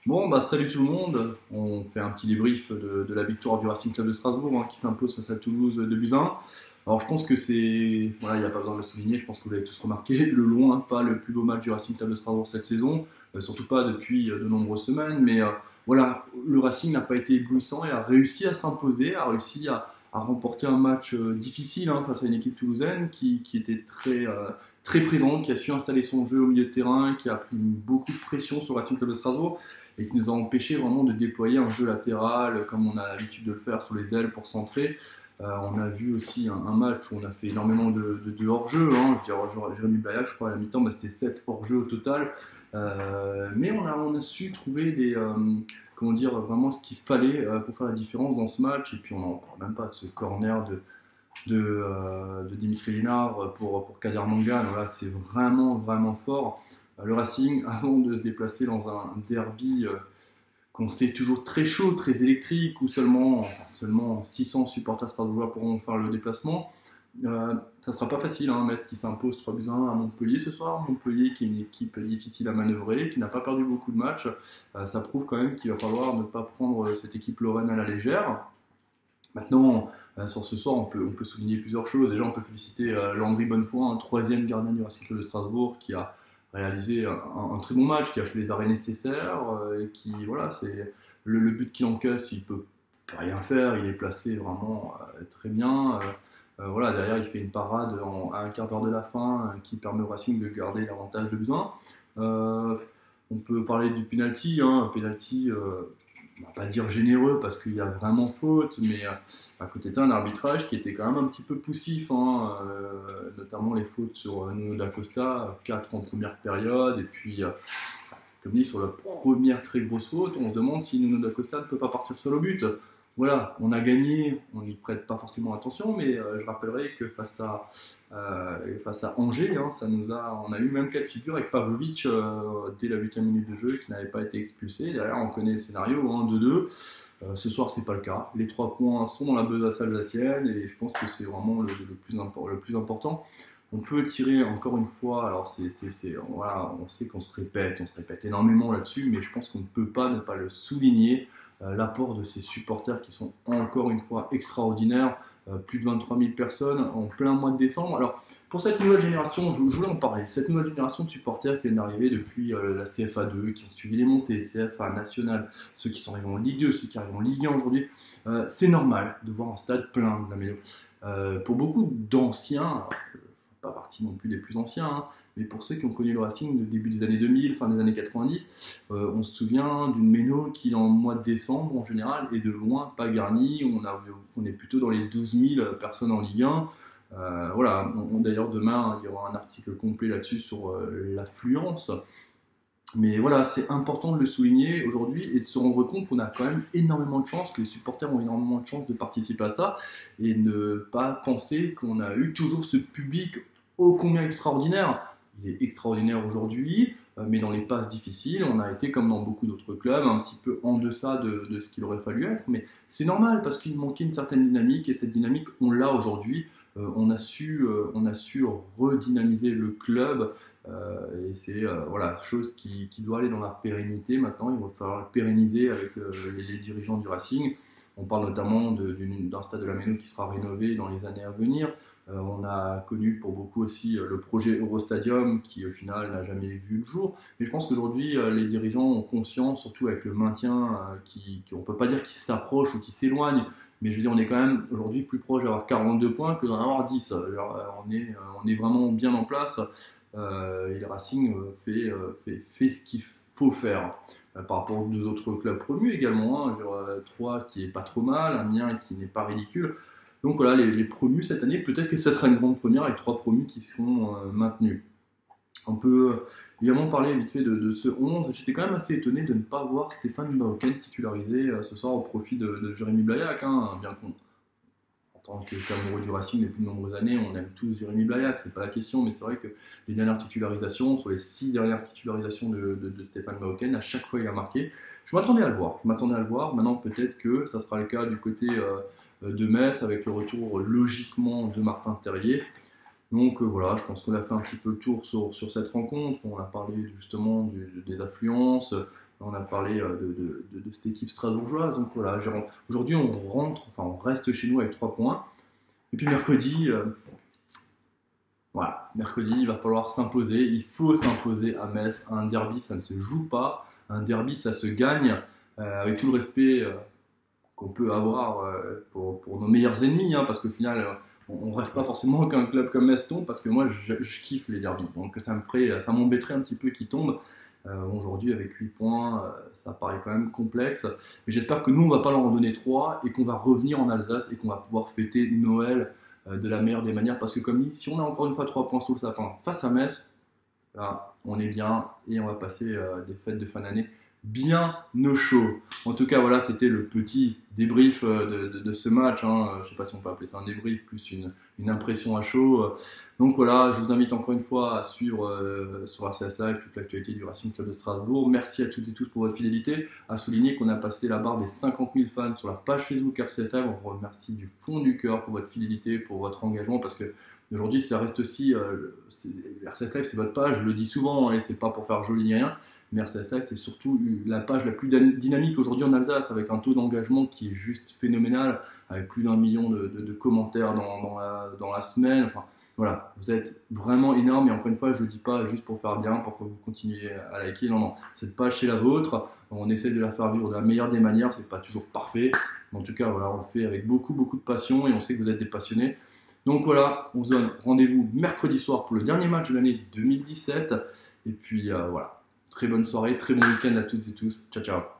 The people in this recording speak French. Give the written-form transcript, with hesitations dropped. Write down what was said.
Bon, bah salut tout le monde. On fait un petit débrief de la victoire du Racing Club de Strasbourg qui s'impose face à Toulouse de buts à 1. Alors je pense que c'est, voilà, il n'y a pas besoin de le souligner, je pense que vous l'avez tous remarqué, le loin pas le plus beau match du Racing Club de Strasbourg cette saison, surtout pas depuis de nombreuses semaines, mais voilà, le Racing n'a pas été éblouissant et a réussi à s'imposer, a réussi à remporter un match difficile face à une équipe toulousaine qui était très présente, qui a su installer son jeu au milieu de terrain, qui a pris beaucoup de pression sur le Racing Club de Strasbourg et qui nous a empêché vraiment de déployer un jeu latéral comme on a l'habitude de le faire sur les ailes pour centrer. On a vu aussi un match où on a fait énormément de hors-jeu. Je veux dire, Jérémy Blayac, je crois, à la mi-temps, c'était 7 hors-jeu au total. Mais on a su trouver comment dire, vraiment ce qu'il fallait pour faire la différence dans ce match. Et puis on n'en parle même pas de ce corner de Dimitri Lénard pour Kader Mangane. Voilà, c'est vraiment fort. Le Racing, avant de se déplacer dans un derby qu'on sait toujours très chaud, très électrique, où seulement 600 supporters strasbourgeois pourront faire le déplacement. Ça ne sera pas facile, Metz qui s'impose 3 buts à 1 à Montpellier ce soir. Montpellier qui est une équipe difficile à manœuvrer, qui n'a pas perdu beaucoup de matchs. Ça prouve quand même qu'il va falloir ne pas prendre cette équipe lorraine à la légère. Maintenant, sur ce soir, on peut souligner plusieurs choses. Déjà, on peut féliciter Landry Bonnefoy, un troisième gardien du Racing Club de Strasbourg, qui a réalisé un très bon match, qui a fait les arrêts nécessaires, et qui, voilà, c'est le but qu'il encaisse, il peut rien faire, il est placé vraiment très bien. Voilà, derrière, il fait une parade à un quart d'heure de la fin qui permet au Racing de garder l'avantage de besoin. On peut parler du penalty, un penalty on va pas dire généreux parce qu'il y a vraiment faute, mais à côté de ça, un arbitrage qui était quand même un petit peu poussif, notamment les fautes sur Nuno da Costa, 4 en première période, et puis, comme dit, sur la première très grosse faute, on se demande si Nuno da Costa ne peut pas partir seul au but. Voilà, on a gagné, on n'y prête pas forcément attention, mais je rappellerai que face à Angers, on a eu même cas de figure avec Pavlovic dès la 8e minute de jeu qui n'avait pas été expulsé. Derrière, on connaît le scénario, 2-2. Ce soir, c'est pas le cas. Les 3 points sont dans la besace alsacienne et je pense que c'est vraiment le plus important. On peut tirer encore une fois, alors voilà, on sait qu'on se répète énormément là-dessus, mais je pense qu'on ne peut pas ne pas le souligner, l'apport de ces supporters qui sont encore une fois extraordinaires, plus de 23 000 personnes en plein mois de décembre. Alors pour cette nouvelle génération, je voulais en parler, cette nouvelle génération de supporters qui viennent d'arriver depuis la CFA 2, qui ont suivi les montées, CFA nationale, ceux qui sont arrivés en Ligue 2, ceux qui arrivent en Ligue 1 aujourd'hui, c'est normal de voir un stade plein de la Mélo. Pour beaucoup d'anciens, pas partie non plus des plus anciens, mais pour ceux qui ont connu le Racing de début des années 2000, fin des années 90, on se souvient d'une Méno qui, en mois de décembre, en général, est de loin pas garnie. On est plutôt dans les 12 000 personnes en Ligue 1. Voilà, d'ailleurs, demain, il y aura un article complet là-dessus sur l'affluence. Mais voilà, c'est important de le souligner aujourd'hui et de se rendre compte qu'on a quand même énormément de chance, que les supporters ont énormément de chance de participer à ça et ne pas penser qu'on a eu toujours ce public ô combien extraordinaire. Il est extraordinaire aujourd'hui, mais dans les passes difficiles, on a été comme dans beaucoup d'autres clubs, un petit peu en deçà de ce qu'il aurait fallu être, mais c'est normal parce qu'il manquait une certaine dynamique et cette dynamique, on l'a aujourd'hui. On a su redynamiser le club et c'est voilà, chose qui doit aller dans la pérennité maintenant. Il va falloir le pérenniser avec les dirigeants du Racing. On parle notamment d'un stade de la Méno qui sera rénové dans les années à venir. On a connu pour beaucoup aussi le projet Eurostadium qui au final n'a jamais vu le jour. Mais je pense qu'aujourd'hui les dirigeants ont conscience, surtout avec le maintien, on ne peut pas dire qu'ils s'approchent ou qu'ils s'éloignent, mais je veux dire on est quand même aujourd'hui plus proche d'avoir 42 points que d'en avoir 10. Alors, on est vraiment bien en place et le Racing fait ce qu'il faut faire. Par rapport aux 2 autres clubs promus également, genre, 3 qui est pas trop mal, Amiens qui n'est pas ridicule. Donc voilà, les promus cette année, peut-être que ce sera une grande première avec 3 promus qui seront maintenus. On peut également parler vite fait de ce 11. J'étais quand même assez étonné de ne pas voir Stéphane Marocaine titularisé ce soir au profit de Jérémy Blayac, bien qu'on, en tant qu'amoureux du Racing depuis de nombreuses années, on aime tous Jérémy Blayac, c'est pas la question, mais c'est vrai que les dernières titularisations, sur les 6 dernières titularisations de Stéphane Marocaine, à chaque fois il a marqué. Je m'attendais à le voir, maintenant peut-être que ça sera le cas du côté de Metz avec le retour logiquement de Martin Terrier. Donc voilà, je pense qu'on a fait un petit peu le tour sur cette rencontre. On a parlé justement des affluences. On a parlé de cette équipe strasbourgeoise. Donc voilà, aujourd'hui on reste chez nous avec 3 points. Et puis mercredi, mercredi il va falloir s'imposer. Il faut s'imposer à Metz. Un derby, ça ne se joue pas. Un derby, ça se gagne avec tout le respect qu'on peut avoir pour nos meilleurs ennemis, hein, parce qu'au final, on ne rêve pas forcément qu'un club comme Metz tombe, parce que moi, je kiffe les derbys. Donc ça m'embêterait un petit peu qu'ils tombent. Aujourd'hui, avec 8 points, ça paraît quand même complexe. Mais j'espère que nous, on ne va pas leur en donner 3 et qu'on va revenir en Alsace et qu'on va pouvoir fêter Noël de la meilleure des manières. Parce que comme dit, si on a encore une fois 3 points sous le sapin face à Metz, là, on est bien et on va passer des fêtes de fin d'année bien au chaud. En tout cas, voilà, c'était le petit débrief de ce match. Hein. Je ne sais pas si on peut appeler ça un débrief, plus une impression à chaud. Donc voilà, je vous invite encore une fois à suivre sur RCS Live toute l'actualité du Racing Club de Strasbourg. Merci à toutes et tous pour votre fidélité. À souligner qu'on a passé la barre des 50 000 fans sur la page Facebook RCS Live. On vous remercie du fond du cœur pour votre fidélité, pour votre engagement, parce que aujourd'hui, ça reste aussi RCS Live, c'est votre page. Je le dis souvent, et c'est pas pour faire joli ni rien. Mais RCS Live, c'est surtout la page la plus dynamique aujourd'hui en Alsace, avec un taux d'engagement qui est juste phénoménal, avec plus d'1 million de commentaires dans la semaine. Enfin, voilà, vous êtes vraiment énorme. Et encore une fois, je ne le dis pas juste pour faire bien, pour que vous continuiez à liker. Non, non, cette page, c'est la vôtre. On essaie de la faire vivre de la meilleure des manières. C'est pas toujours parfait. Mais en tout cas, voilà, on le fait avec beaucoup, beaucoup de passion et on sait que vous êtes des passionnés. Donc voilà, on se donne rendez-vous mercredi soir pour le dernier match de l'année 2017. Et puis voilà. Très bonne soirée, très bon week-end à toutes et tous. Ciao, ciao.